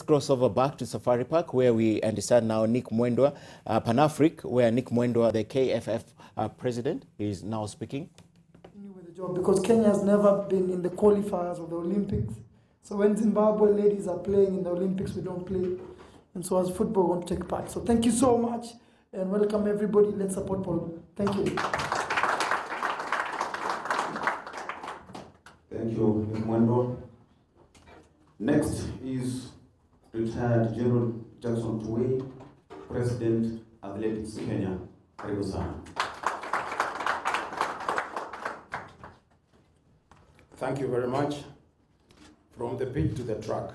cross over back to Safari Park, where we understand now Nick Mwendwa, Pan-Afric, where Nick Mwendwa, the KFF president, is now speaking. With the job, because Kenya has never been in the qualifiers of the Olympics. So when Zimbabwe ladies are playing in the Olympics, we don't play. And so as football, we won't take part. So thank you so much, and welcome everybody. Let's support Paul. Thank you. Thank you, Nick Mwendwa. Next is retired General Jackson Tuwei, President, Athletics Kenya. Karibu sana. Thank you very much. From the pitch to the track.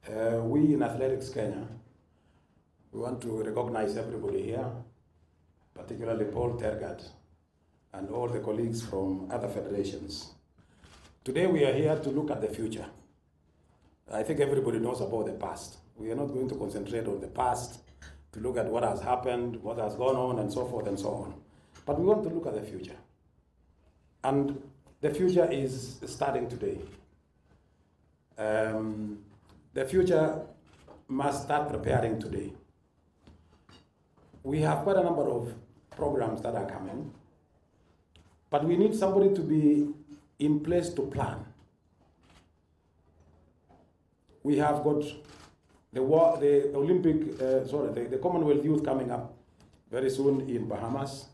We in Athletics Kenya, we want to recognize everybody here, particularly Paul Tergat and all the colleagues from other federations. Today we are here to look at the future. I think everybody knows about the past. We are not going to concentrate on the past to look at what has happened, what has gone on, and so forth and so on. But we want to look at the future. And the future is starting today. The future must start preparing today. We have quite a number of programs that are coming, but we need somebody to be in place to plan. We have got the Commonwealth Youth coming up very soon in Bahamas.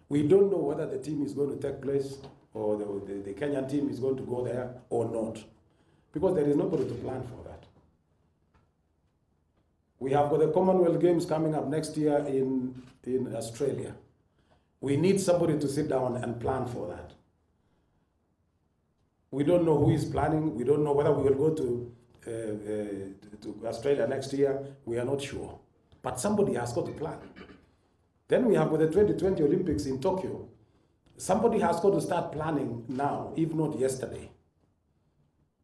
We don't know whether the team is going to take place or the Kenyan team is going to go there or not, because there is nobody to plan for that. We have got the Commonwealth Games coming up next year in Australia. We need somebody to sit down and plan for that. We don't know who is planning. We don't know whether we will go to Australia next year. We are not sure. But somebody has got to plan. Then we have got the 2020 Olympics in Tokyo. Somebody has got to start planning now, if not yesterday.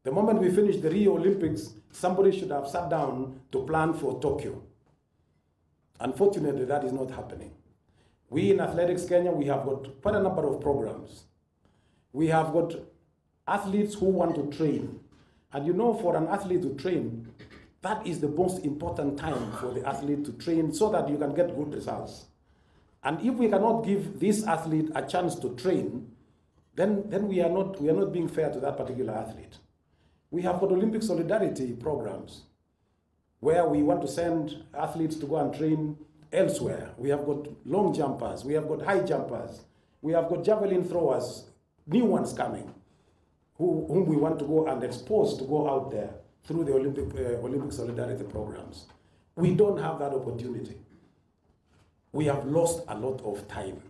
The moment we finish the Rio Olympics, somebody should have sat down to plan for Tokyo. Unfortunately, that is not happening. We in Athletics Kenya, we have got quite a number of programs. We have got athletes who want to train. And you know, for an athlete to train, that is the most important time for the athlete to train so that you can get good results. And if we cannot give this athlete a chance to train, then we are not being fair to that particular athlete. We have got Olympic solidarity programs where we want to send athletes to go and train elsewhere. We have got long jumpers, we have got high jumpers, we have got javelin throwers, new ones coming, whom we want to go and expose to go out there through the Olympic solidarity programs. We don't have that opportunity. We have lost a lot of time.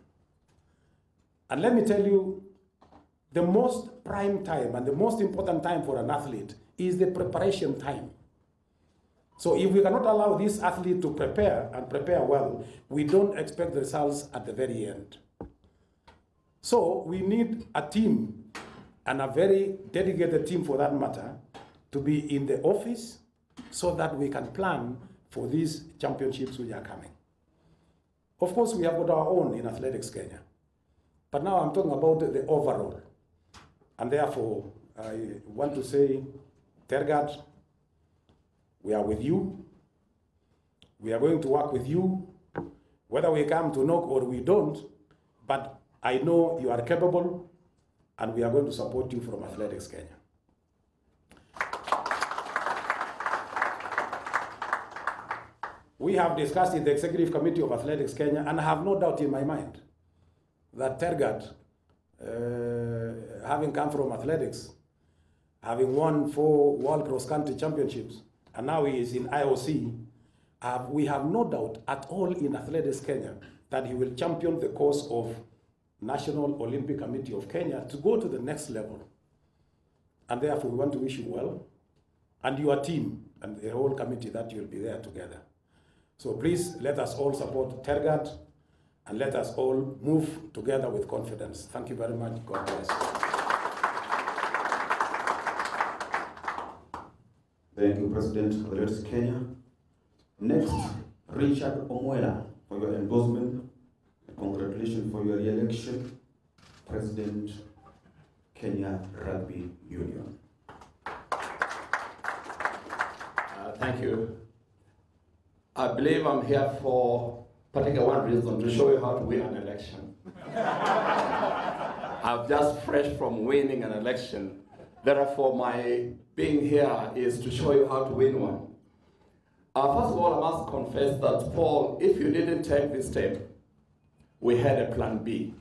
And let me tell you, the most prime time and the most important time for an athlete is the preparation time. So if we cannot allow this athlete to prepare and prepare well, we don't expect the results at the very end. So we need a team, and a very dedicated team for that matter, to be in the office so that we can plan for these championships which are coming. Of course, we have got our own in Athletics Kenya. But now I'm talking about the overall. And therefore, I want to say, Tergat, we are with you. We are going to work with you, whether we come to NOCK or we don't, but I know you are capable, and we are going to support you from Athletics Kenya. We have discussed in the Executive Committee of Athletics Kenya, and I have no doubt in my mind that Tergat, having come from athletics, having won 4 World Cross Country Championships, and now he is in IOC, we have no doubt at all in Athletics Kenya that he will champion the cause of National Olympic Committee of Kenya to go to the next level. And therefore, we want to wish you well, and your team, and the whole committee that you'll be there together. So please let us all support Tergat, and let us all move together with confidence. Thank you very much. God bless. Thank you, President of Athletics Kenya. Next, Richard Omwela, for your endorsement. Congratulations for your re-election, President, Kenya Rugby Union. Thank you. I believe I'm here for particular one reason, to show you how to win an election. I'm just fresh from winning an election. Therefore, my being here is to show you how to win one. First of all, I must confess that, Paul, if you didn't take this step, we had a plan B.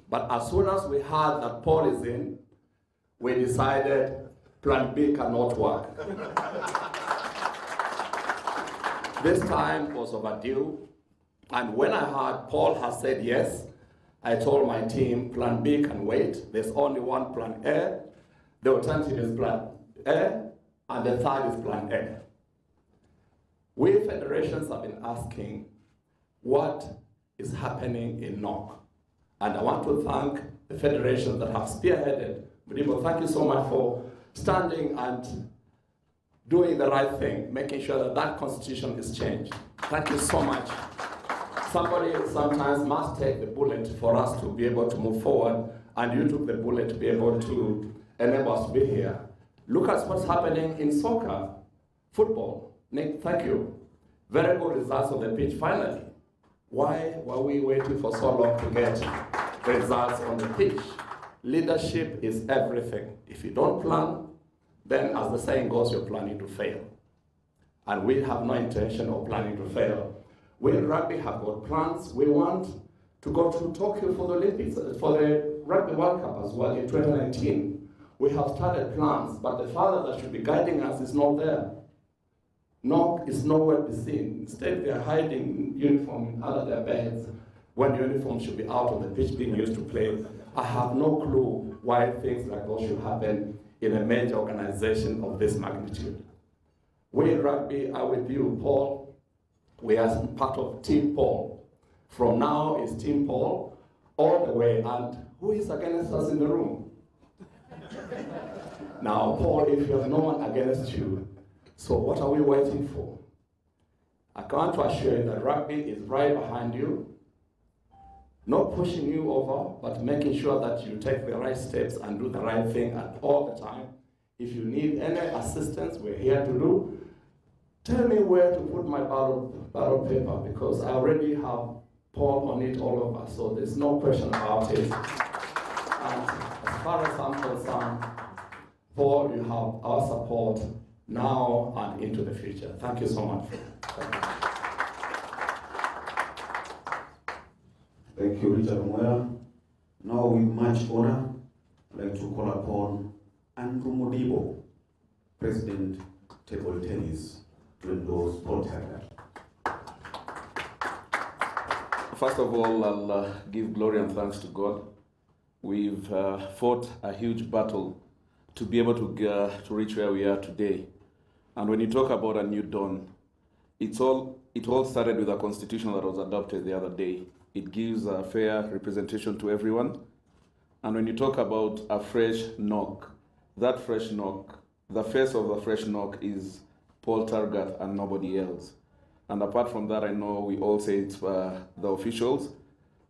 But as soon as we heard that Paul is in, we decided plan B cannot work. This time was overdue, and when I heard Paul has said yes, I told my team plan B can wait. There's only one plan A. The alternative is plan A, and the third is plan A. We federations have been asking what is happening in NOC. And I want to thank the federations that have spearheaded. Mudibo, thank you so much for standing and doing the right thing, making sure that that constitution is changed. Thank you so much. Somebody sometimes must take the bullet for us to be able to move forward, and you took the bullet to be able to enable us to be here. Look at what's happening in soccer, football. Nick, thank you. Very good results on the pitch, finally. Why were we waiting for so long to get results on the pitch? Leadership is everything. If you don't plan, then as the saying goes, you're planning to fail. And we have no intention of planning to fail. We in rugby have got plans. We want to go to Tokyo for the Olympics, for the Rugby World Cup as well in 2019. We have started plans, but the father that should be guiding us is not there. NOC is nowhere to be seen. Instead, they are hiding uniform under their beds when the uniform should be out on the pitch being used to play. I have no clue why things like those should happen in a major organization of this magnitude. We in rugby are with you, Paul. We are part of Team Paul. From now is Team Paul all the way, and who is against us in the room? Now, Paul, if you have no one against you, so what are we waiting for? I want to assure you that rugby is right behind you, not pushing you over, but making sure that you take the right steps and do the right thing at all the time. If you need any assistance, we're here to do. Tell me where to put my ballot paper, because I already have Paul on it all over, so there's no question about it. And as far as I'm concerned, Paul, you have our support now and into the future. Thank you so much. Thank you, Richard Omwela. Now, with much honor, I'd like to call upon Andrew Modibo, President, Table Tennis, to endorse Paul Tergat. First of all, I'll give glory and thanks to God. We've fought a huge battle to be able to reach where we are today. And when you talk about a new dawn, it all started with a constitution that was adopted the other day. It gives a fair representation to everyone. And when you talk about a fresh NOC, that fresh NOC, the face of the fresh NOC is Paul Tergat and nobody else. And apart from that, I know we all say it's the officials,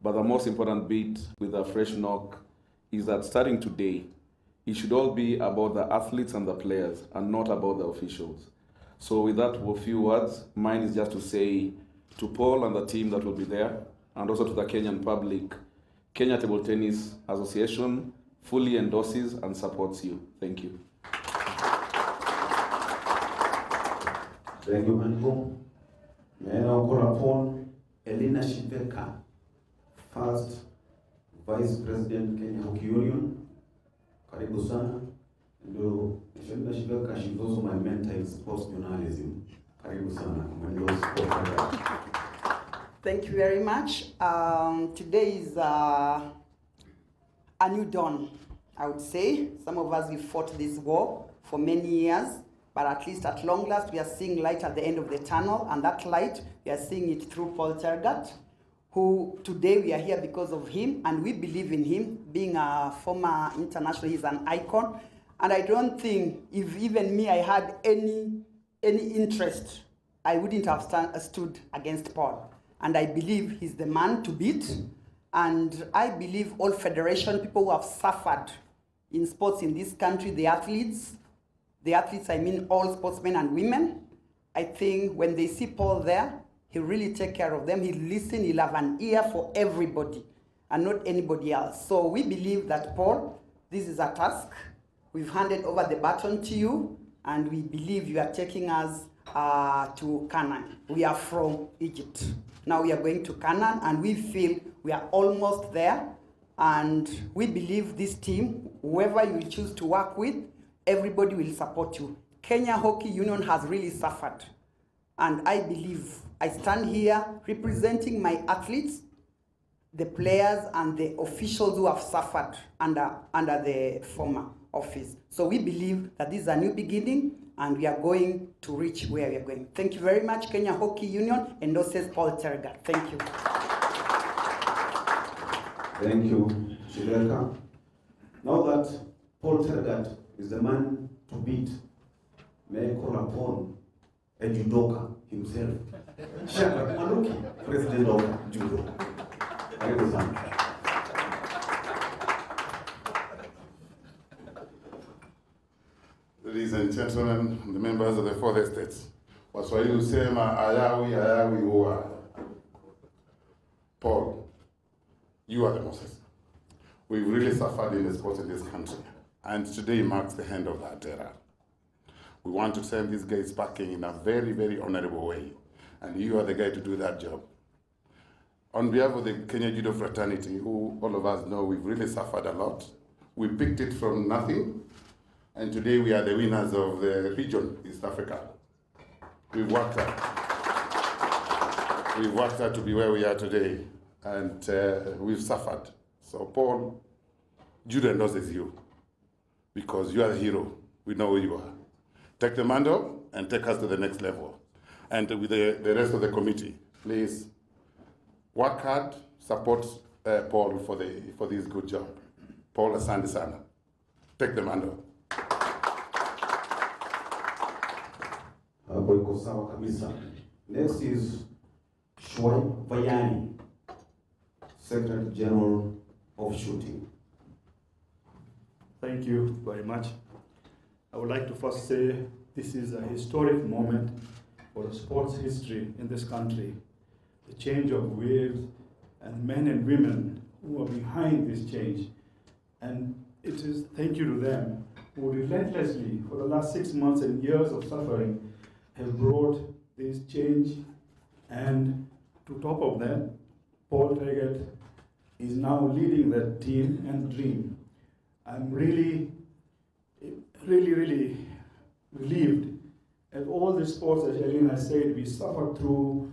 but the most important bit with the fresh NOC is that starting today, it should all be about the athletes and the players and not about the officials. So with that few words, mine is just to say to Paul and the team that will be there, and also to the Kenyan public, Kenya Table Tennis Association fully endorses and supports you. Thank you. Thank you, Andrew. May I now call upon Elena Shiveka, first Vice President, Kenya Hockey Union. Karibu sana. Ndio, Elena Shiveka, she's also my mentor in sports journalism. Karibu sana. Thank you very much. Today is a new dawn, I would say. Some of us, we fought this war for many years, but at least at long last, we are seeing light at the end of the tunnel, and that light, we are seeing it through Paul Tergat, who today we are here because of him, and we believe in him. Being a former international, he's an icon, and I don't think if even me, I had any interest, I wouldn't have stood against Paul. And I believe he's the man to beat. And I believe all federation, people who have suffered in sports in this country, the athletes, the athletes, I mean all sportsmen and women. I think when they see Paul there, he'll really take care of them. He'll listen, he'll have an ear for everybody and not anybody else. So we believe that, Paul, this is a task. We've handed over the baton to you, and we believe you are taking us to Canaan. We are from Egypt. Now we are going to Canaan, and we feel we are almost there. And we believe this team, whoever you will choose to work with, everybody will support you. Kenya Hockey Union has really suffered. And I believe I stand here representing my athletes, the players and the officials who have suffered under the former office. So we believe that this is a new beginning, and we are going to reach where we are going. Thank you very much, Kenya Hockey Union, endorses Paul Tergat. Thank you. Thank you, Shileka. Now that Paul Tergat is the man to beat, may I call upon a judoka himself, Shaka Maluki, President of Judo. Thank you, sir. Ladies and gentlemen, the members of the fourth estates, Waswahili husema ayawi ayawi huwa. Paul, you are the Moses. We've really suffered in the sports in this country, and today marks the end of that era. We want to send these guys packing in a very, very honorable way, and you are the guy to do that job. On behalf of the Kenya Judo fraternity, who all of us know we've really suffered a lot, we picked it from nothing, and today we are the winners of the region, East Africa. We've worked hard to be where we are today, and we've suffered. So Paul, Judo endorses you, because you are the hero. We know who you are. Take the mantle and take us to the next level. And with the rest of the committee, please work hard, support Paul for this good job. Paul, asante sana. Take the mantle. Hapo iko sawa kabisa. Next is Shwai Bayani, Secretary General of Shooting. Thank you very much. I would like to first say this is a historic moment for the sports history in this country. The change of waves and men and women who are behind this change. And it is thank you to them who relentlessly, for the last 6 months and years of suffering, have brought this change. And to top of that, Paul Tergat is now leading that team and dream. I'm really relieved at all the sports, as Elena said, we suffered through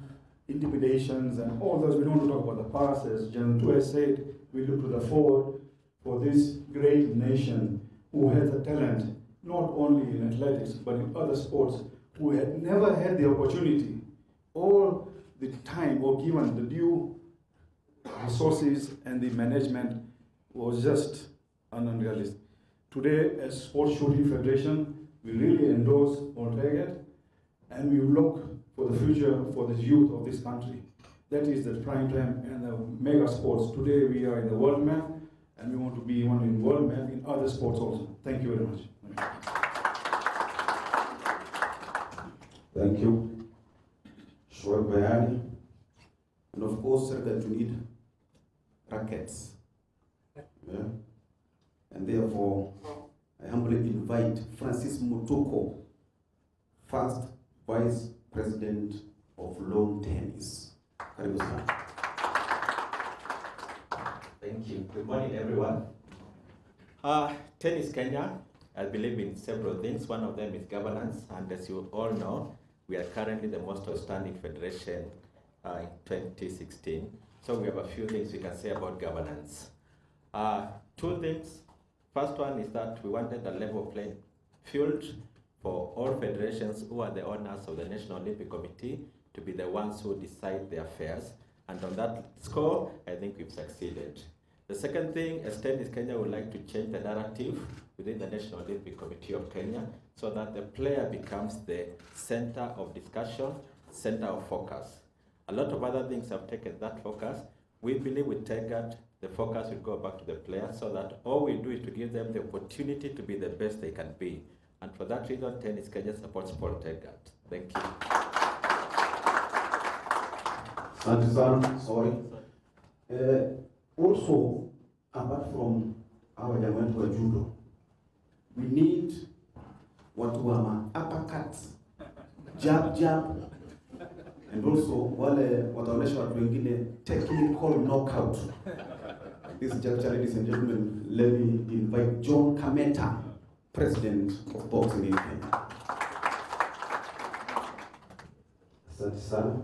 intimidations and all those. We don't want to talk about the past, as General Tua said, we look to the forward for this great nation who has a talent, not only in athletics, but in other sports, who had never had the opportunity or the time or given the due resources, and the management was just unrealistic. Today, as Sports Shooting Federation, we really endorse Paul Tergat, and we look for the future for the youth of this country. That is the prime time and the mega sports. Today we are in the world map, and we want to be one in world map in other sports also. Thank you very much. Thank you, Shwai Bayani. And of course, sir, that we need rackets. Yeah? And therefore, I humbly invite Francis Mutoko, first Vice President of Lawn Tennis. Karibu sana. Thank you. Good morning, everyone. Tennis Kenya, I believe in several things. One of them is governance, and as you all know, we are currently the most outstanding federation in 2016. So we have a few things we can say about governance. Two things. First one is that we wanted a level playing field for all federations who are the owners of the National Olympic Committee to be the ones who decide their affairs. And on that score, I think we've succeeded. The second thing, as Tennis Kenya would like to change the narrative within the National Olympic Committee of Kenya so that the player becomes the center of discussion, center of focus. A lot of other things have taken that focus. We believe with Tergat, the focus will go back to the players so that all we do is to give them the opportunity to be the best they can be. And for that reason, Tennis Kenya supports Paul Tergat. Thank you. Asante sana, sorry. Also, apart from our jamaa wa judo, we need watu wa uppercuts, jab, and also wale wataonesha watu wengine technical knockout. This juncture, ladies and gentlemen, let me invite John Kameta, President of Boxing in Kenya. Asante sana.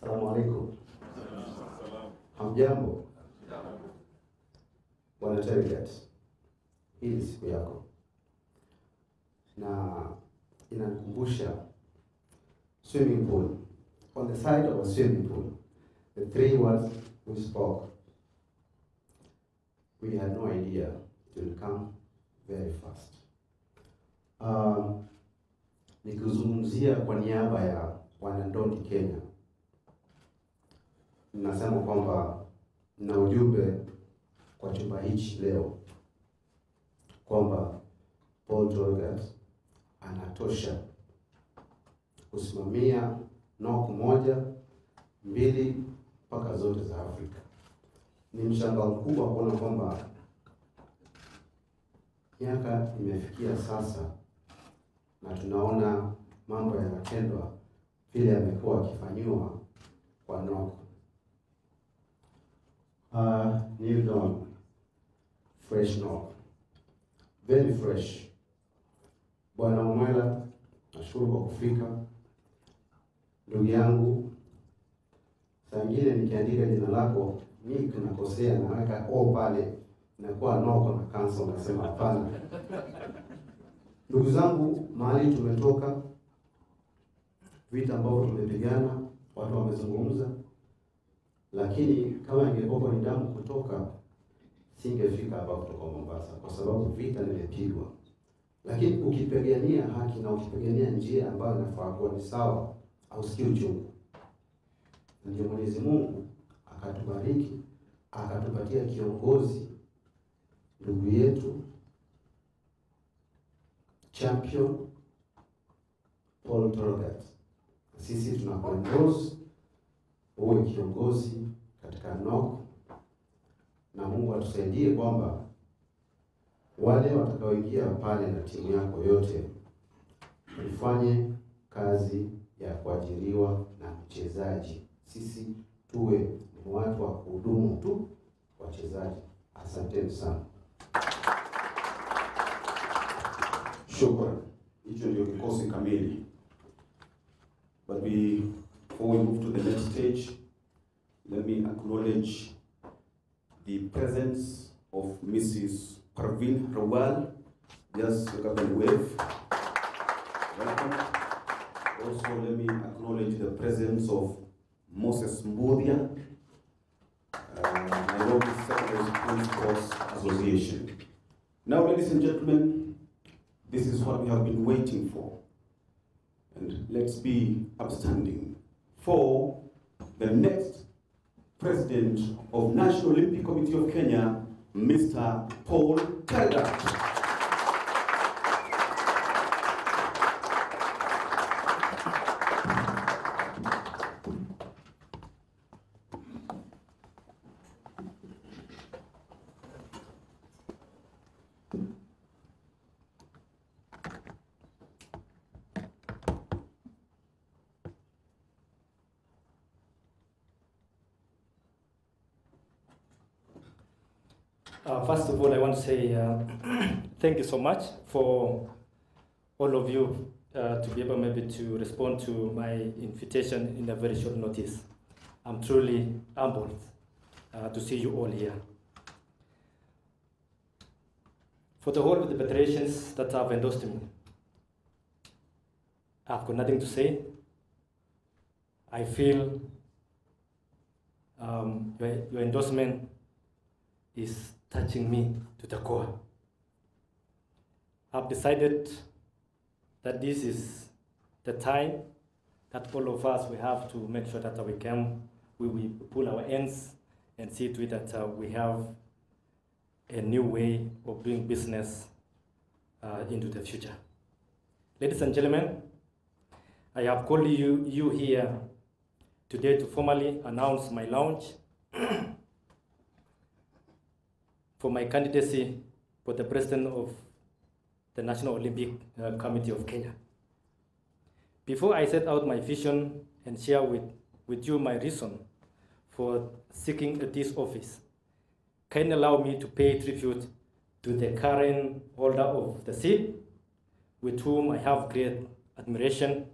Assalamu alaikum. Hamjambo. Bwana Tergat, hii ni siku yako na inanikumbusha swimming pool. On the side of a swimming pool, the three words we spoke, we had no idea it will come very fast. Nikizungumzia kwa niaba ya wanandondi Kenya, nasema kwamba na ujumbe kwa chumba hichi leo kwamba Paul Tergat anatosha kusimamia NOC 1, 2 mpaka zote za Afrika. Ni mshangao mkubwa kuona kwamba miaka imefikia sasa na tunaona mambo yanatendwa vile yamekuwa yakifanywa kwa NOC. New dawn, fresh NOC, very fresh. Bwana Omwela, nashukuru kwa kufika. Ndugu yangu, saa ingine nikiandika jina lako mimi nakosea, naweka o pale, inakuwa NOC na cancel, nasema hapana. Ndugu zangu, mahali tumetoka, vita ambavyo tumepigana, watu wamezungumza, lakini kama ingekuwa ni damu kutoka, singefika hapa kutoka Mombasa, kwa sababu vita nimepigwa. Lakini ukipigania haki na ukipigania njia ambayo inafaa kuwa ni sawa, hausikii uchungu. Ndio Mwenyezi Mungu akatubariki, akatupatia kiongozi, ndugu yetu champion Paul Tergat. Sisi tunakuendorse uwe kiongozi katika NOC, na Mungu atusaidie kwamba wale watakaoingia pale na timu yako yote tufanye kazi ya kuajiriwa na mchezaji. Sisi tuwe ni watu wa kuhudumu tu wachezaji. Asanteni sana. Shukran. Hicho ndio kikosi kamili. But before we move to the next stage, let me acknowledge the presence of Mrs. Parveen Rawal. Just look up and wave. Welcome. Also, let me acknowledge the presence of Moses Mbudia, Nairobi Secondary School Sports Association. Now, ladies and gentlemen, this is what we have been waiting for. And let's be upstanding for the next President of National Olympic Committee of Kenya, Mr. Paul Tergat. First of all, I want to say thank you so much for all of you to be able maybe to respond to my invitation in a very short notice. I'm truly humbled to see you all here. For the whole of the federations that have endorsed me, I've got nothing to say. I feel your endorsement is touching me to the core. I've decided that this is the time that all of us, we have to make sure that we pull our ends and see to it that we have a new way of doing business into the future. Ladies and gentlemen, I have called you here today to formally announce my launch for my candidacy for the President of the National Olympic Committee of Kenya. Before I set out my vision and share with you my reason for seeking this office, kindly allow me to pay tribute to the current holder of the seat, with whom I have great admiration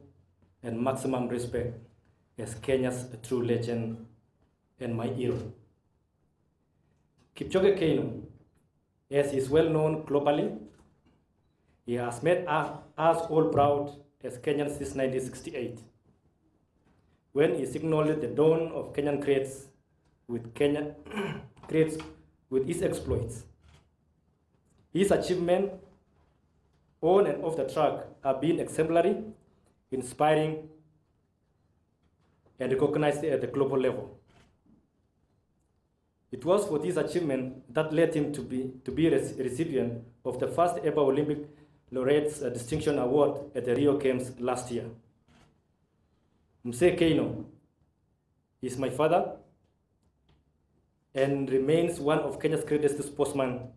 and maximum respect as Kenya's true legend and my hero. Kipchoge Keino, as is well known globally, he has made us all proud as Kenyans since 1968, when he signaled the dawn of Kenyan greats with his exploits. His achievements on and off the track have been exemplary, inspiring, and recognized at the global level. It was for this achievement that led him to be a recipient of the first ever Olympic Laureates Distinction Award at the Rio Games last year. Mzee Keino is my father and remains one of Kenya's greatest sportsmen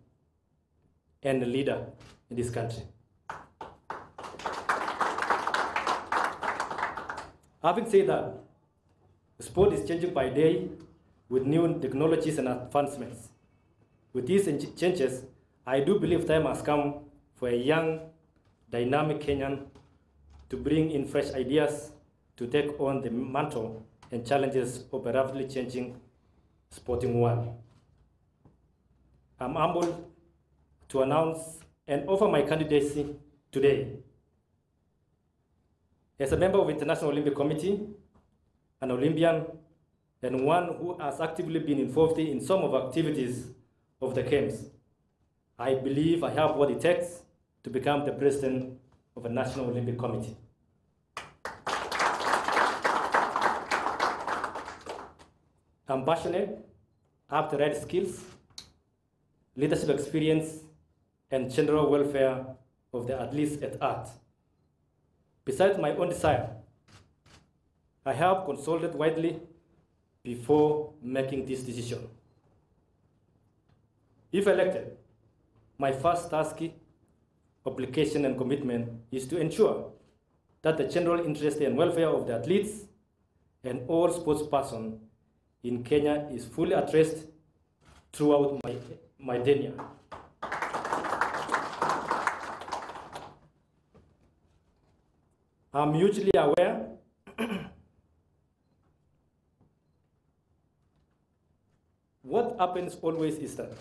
and a leader in this country. Having said that, sport is changing by day with new technologies and advancements. With these changes, I do believe time has come for a young, dynamic Kenyan to bring in fresh ideas to take on the mantle and challenges of a rapidly changing sporting world. I'm humbled to announce and offer my candidacy today. As a member of the International Olympic Committee, an Olympian, and one who has actively been involved in some of the activities of the Games, I believe I have what it takes to become the president of a National Olympic Committee. I'm passionate, have the right skills, leadership experience, and general welfare of the athletes at heart. Besides my own desire, I have consulted widely before making this decision. If elected, my first task, obligation, and commitment is to ensure that the general interest and welfare of the athletes and all sports persons in Kenya is fully addressed throughout my tenure. I'm hugely aware what happens always is that,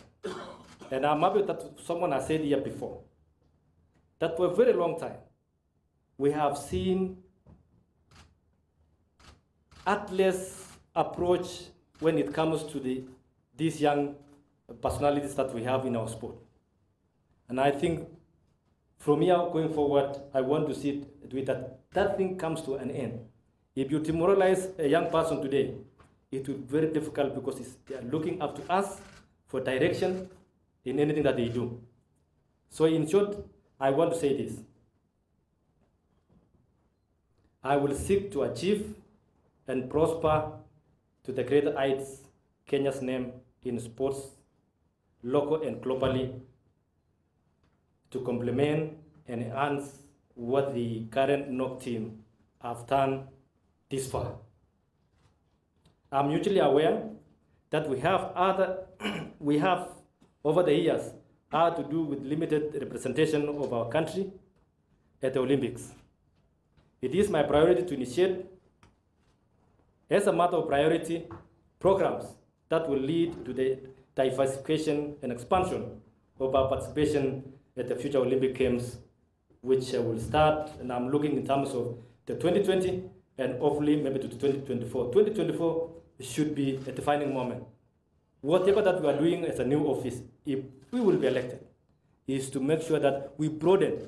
and I'm happy that someone has said here before, that for a very long time, we have seen athletes approach when it comes to these young personalities that we have in our sport. And I think from here going forward, I want to see that thing comes to an end. If you demoralize a young person today, it will be very difficult because they are looking up to us for direction in anything that they do. So in short, I want to say this. I will seek to achieve and prosper to the greater heights Kenya's name in sports, local and globally, to complement and enhance what the current NOC team have done this far. I'm hugely aware that we have over the years had to do with limited representation of our country at the Olympics. It is my priority to initiate, as a matter of priority, programs that will lead to the diversification and expansion of our participation at the future Olympic Games, which will start, and I'm looking in terms of the 2020 and hopefully maybe to 2024. 2024 should be a defining moment. Whatever that we are doing as a new office, if we will be elected, is to make sure that we broaden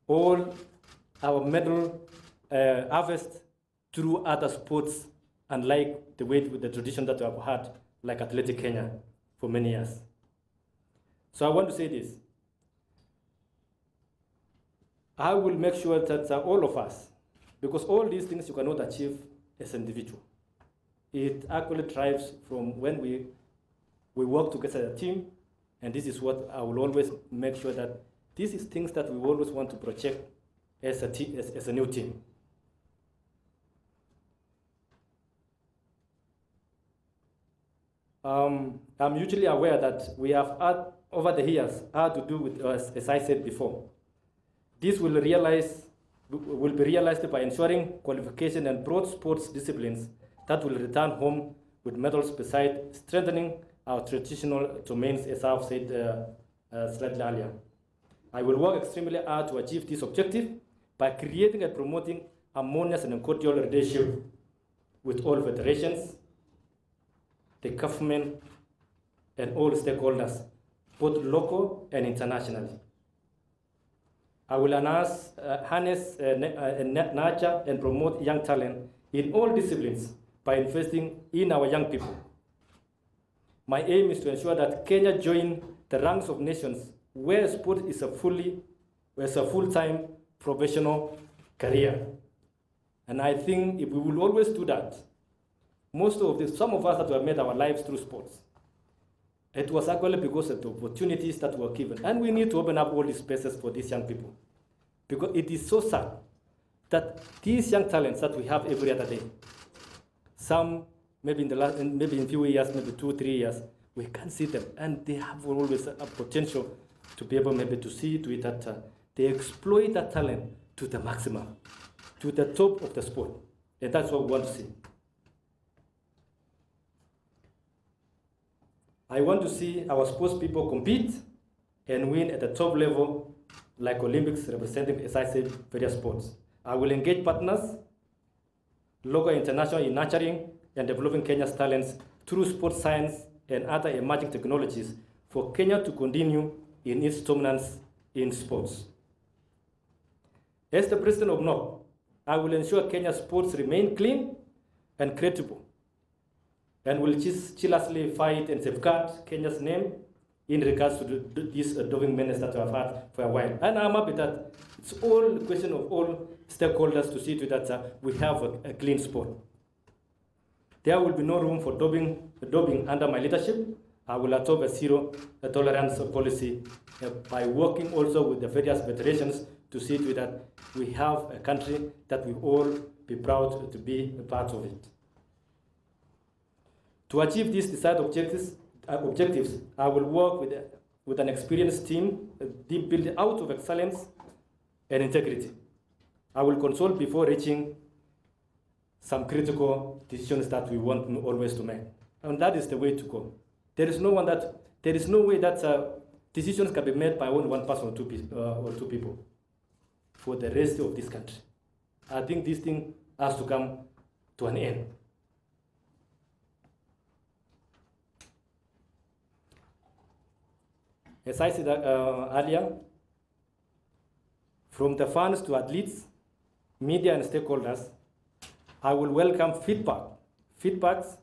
all our medal harvest through other sports, unlike the way with the tradition that we have had, like Athletic Kenya, for many years. So I want to say this. I will make sure that all of us, because all these things you cannot achieve as an individual. It actually thrives from when we work together as a team, and this is what I will always make sure that this is things that we always want to project as a new team. I'm usually aware that we have had, over the years, had to do with, as I said before. This will be realized by ensuring qualification and broad sports disciplines that will return home with medals, beside strengthening our traditional domains, as I've said slightly earlier. I will work extremely hard to achieve this objective by creating and promoting harmonious and cordial relationship with all federations, the government, and all stakeholders, both local and internationally. I will harness, nurture, and promote young talent in all disciplines by investing in our young people. My aim is to ensure that Kenya join the ranks of nations where sport is a full-time professional career. And I think if we will always do that, some of us that have made our lives through sports, it was actually because of the opportunities that were given. And we need to open up all these spaces for these young people. Because it is so sad that these young talents that we have every other day, some maybe in a few years, maybe 2-3 years, we can't see them. And they have always a potential to be able maybe to see to it that they exploit that talent to the maximum, to the top of the sport. And that's what we want to see. I want to see our sports people compete and win at the top level, like Olympics, representing, as I said, various sports. I will engage partners, local and international, in nurturing and developing Kenya's talents through sports science and other emerging technologies for Kenya to continue in its dominance in sports. As the president of NOC, I will ensure Kenya's sports remain clean and credible, and will jealously fight and safeguard Kenya's name in regards to these doping menace that we have had for a while. And I'm happy that it's all a question of all stakeholders to see to that we have a clean sport. There will be no room for doping under my leadership. I will adopt a zero tolerance policy by working also with the various federations to see to that we have a country that we all be proud to be a part of it. To achieve these desired objectives, I will work with an experienced team built out of excellence and integrity. I will consult before reaching some critical decisions that we want always to make. And that is the way to go. There is no way that decisions can be made by only one person or two people for the rest of this country. I think this thing has to come to an end. As I said earlier, from the fans to athletes, media and stakeholders, I will welcome feedbacks,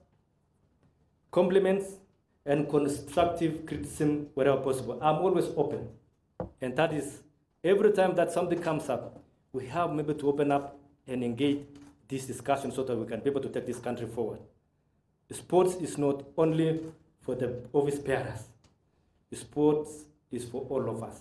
compliments, and constructive criticism wherever possible. I'm always open. And that is, every time that something comes up, we have maybe to open up and engage this discussion so that we can be able to take this country forward. Sports is not only for the office bearers. Sports is for all of us,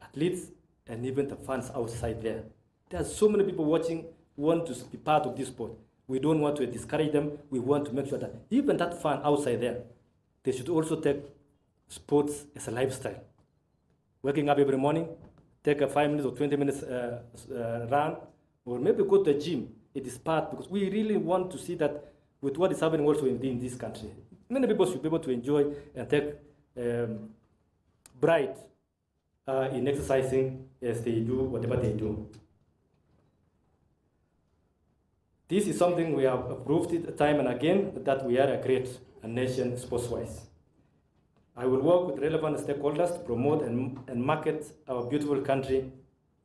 athletes and even the fans outside there. There are so many people watching want to be part of this sport. We don't want to discourage them. We want to make sure that even that fan outside there, they should also take sports as a lifestyle. Waking up every morning, take a 5 minutes or 20 minutes run, or maybe go to the gym. It is part, because we really want to see that with what is happening also in this country. Many people should be able to enjoy and take pride in exercising as they do whatever they do. This is something we have proved time and again, that we are a great nation sports-wise. I will work with relevant stakeholders to promote and market our beautiful country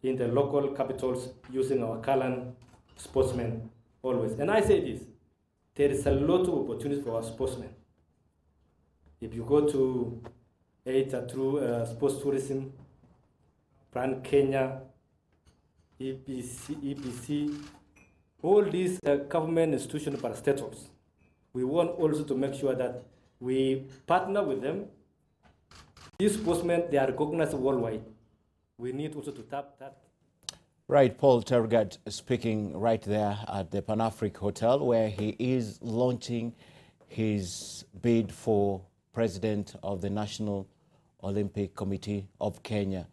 in the local capitals using our current sportsmen always. And I say this, there is a lot of opportunities for our sportsmen. If you go to through sports tourism, Brand Kenya, EPC, all these government institutions parastatals. We want also to make sure that we partner with them. These postmen, they are recognized worldwide. We need also to tap that. Right, Paul Tergat speaking right there at the Pan-African Hotel, where he is launching his bid for president of the National Olympic Committee of Kenya.